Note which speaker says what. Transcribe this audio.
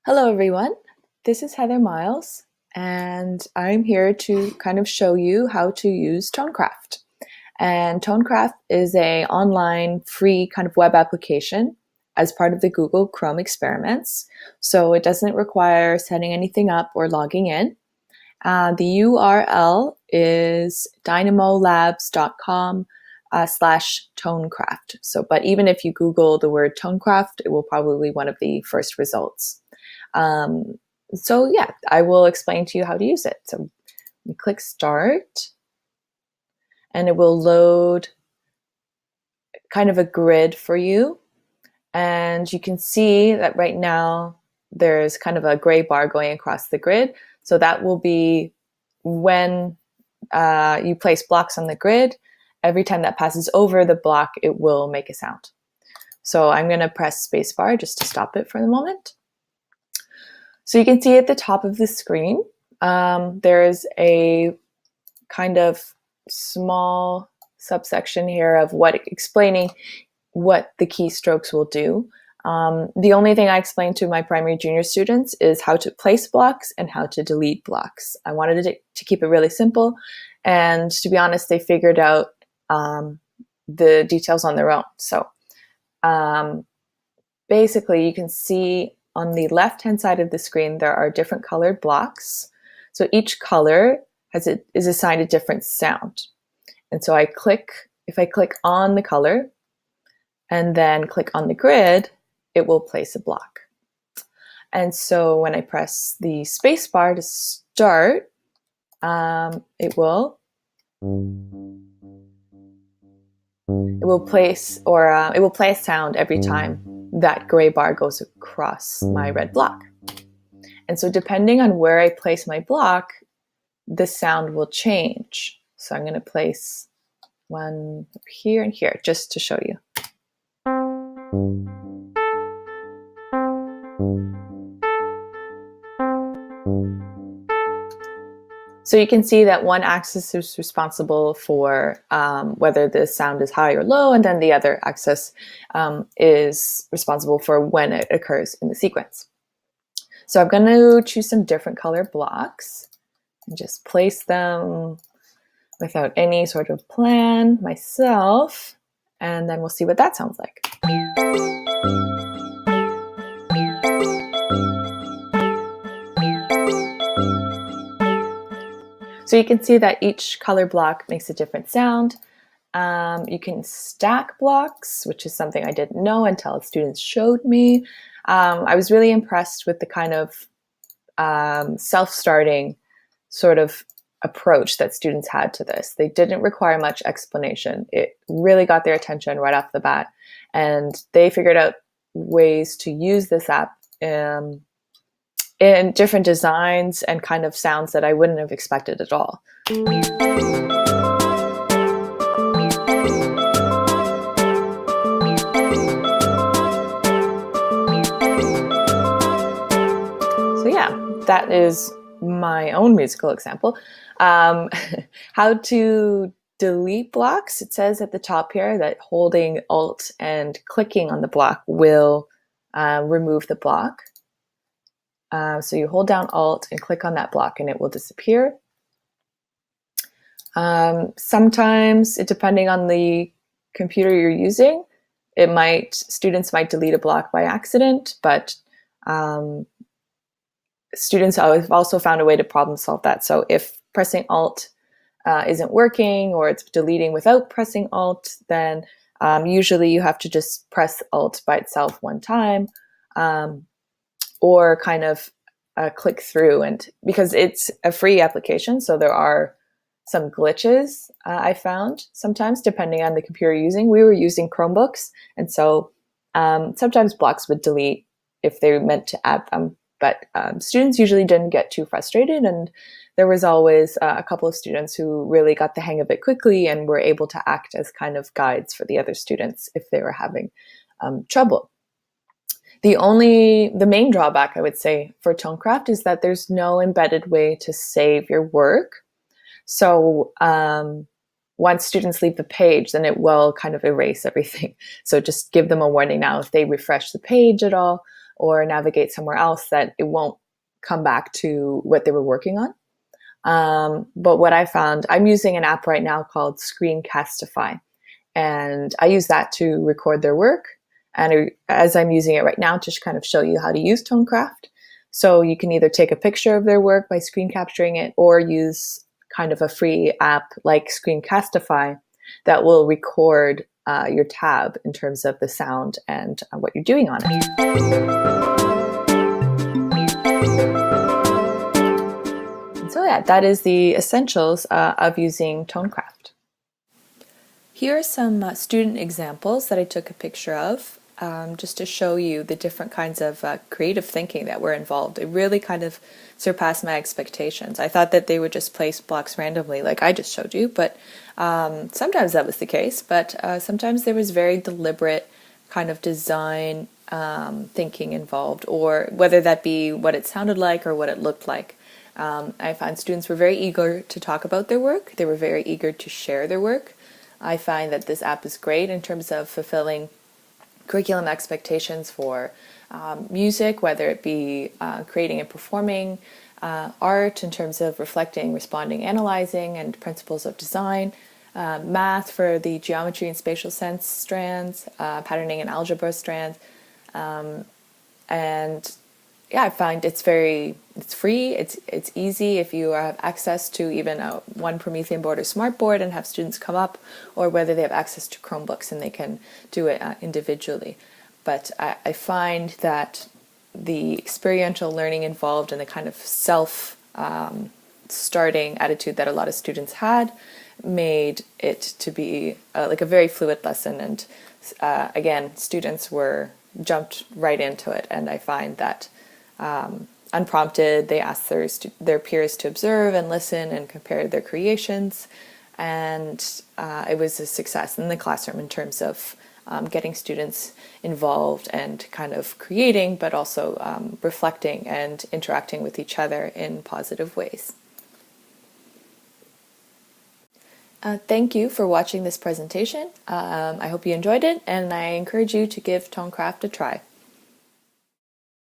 Speaker 1: Hello everyone, this is Heather Miles and I'm here to kind of show you how to use Tonecraft. And Tonecraft is an online free kind of web application as part of the Google Chrome experiments. So it doesn't require setting anything up or logging in. The URL is dynamolabs.com /Tonecraft. But even if you Google the word Tonecraft, it will probably be one of the first results. I will explain to you how to use it. So you click start and it will load kind of a grid for you. And you can see that right now there's kind of a gray bar going across the grid. So that will be when you place blocks on the grid. Every time that passes over the block, it will make a sound. So I'm going to press spacebar just to stop it for the moment. So you can see at the top of the screen, there is a kind of small subsection here of explaining what the keystrokes will do. The only thing I explained to my primary junior students is how to place blocks and how to delete blocks. I wanted to keep it really simple, and to be honest, they figured out the details on their own. So basically you can see on the left-hand side of the screen, there are different colored blocks. So each color is assigned a different sound. And so if I click on the color and then click on the grid, it will place a block. And so when I press the space bar to start, it will play a sound every time that gray bar goes across my red block. And so depending on where I place my block, the sound will change. So I'm going to place one here and here just to show you. So you can see that one axis is responsible for whether the sound is high or low, and then the other axis is responsible for when it occurs in the sequence. So I'm going to choose some different color blocks and just place them without any sort of plan myself, and then we'll see what that sounds like. So you can see that each color block makes a different sound. You can stack blocks, which is something I didn't know until students showed me. I was really impressed with the kind of self-starting sort of approach that students had to this. They didn't require much explanation. It really got their attention right off the bat. And they figured out ways to use this app in different designs and kind of sounds that I wouldn't have expected at all. So yeah, that is my own musical example. How to delete blocks. It says at the top here that holding Alt and clicking on the block will remove the block. So you hold down Alt and click on that block and it will disappear. Sometimes, depending on the computer you're using, students might delete a block by accident, but students have also found a way to problem solve that. So if pressing Alt isn't working, or it's deleting without pressing Alt, then usually you have to just press Alt by itself one time. Or kind of click through, and because it's a free application, so there are some glitches I found sometimes depending on the computer you're using. We were using Chromebooks, and so sometimes blocks would delete if they were meant to add them, but students usually didn't get too frustrated, and there was always a couple of students who really got the hang of it quickly and were able to act as kind of guides for the other students if they were having trouble. The main drawback, I would say, for Tonecraft is that there's no embedded way to save your work. So once students leave the page, then it will kind of erase everything. So just give them a warning now if they refresh the page at all, or navigate somewhere else, that it won't come back to what they were working on. But what I found, I'm using an app right now called Screencastify, and I use that to record their work. And as I'm using it right now to kind of show you how to use Tonecraft. So you can either take a picture of their work by screen capturing it, or use kind of a free app like Screencastify that will record your tab in terms of the sound and what you're doing on it. And so yeah, that is the essentials of using Tonecraft. Here are some student examples that I took a picture of, just to show you the different kinds of creative thinking that were involved. It really kind of surpassed my expectations. I thought that they would just place blocks randomly like I just showed you, but sometimes that was the case, but sometimes there was very deliberate kind of design thinking involved, or whether that be what it sounded like or what it looked like. I found students were very eager to talk about their work. They were very eager to share their work. I find that this app is great in terms of fulfilling curriculum expectations for music, whether it be creating and performing art in terms of reflecting, responding, analyzing, and principles of design, math for the geometry and spatial sense strands, patterning and algebra strands, and yeah, I find it's free, it's easy if you have access to even one Promethean board or smartboard and have students come up, or whether they have access to Chromebooks and they can do it individually. But I find that the experiential learning involved and the kind of self-starting attitude that a lot of students had made it to be like a very fluid lesson, and again, students jumped right into it, and I find that unprompted, they asked their peers to observe and listen and compare their creations, and it was a success in the classroom in terms of getting students involved and kind of creating, but also reflecting and interacting with each other in positive ways. Thank you for watching this presentation. I hope you enjoyed it, and I encourage you to give Tonecraft a try.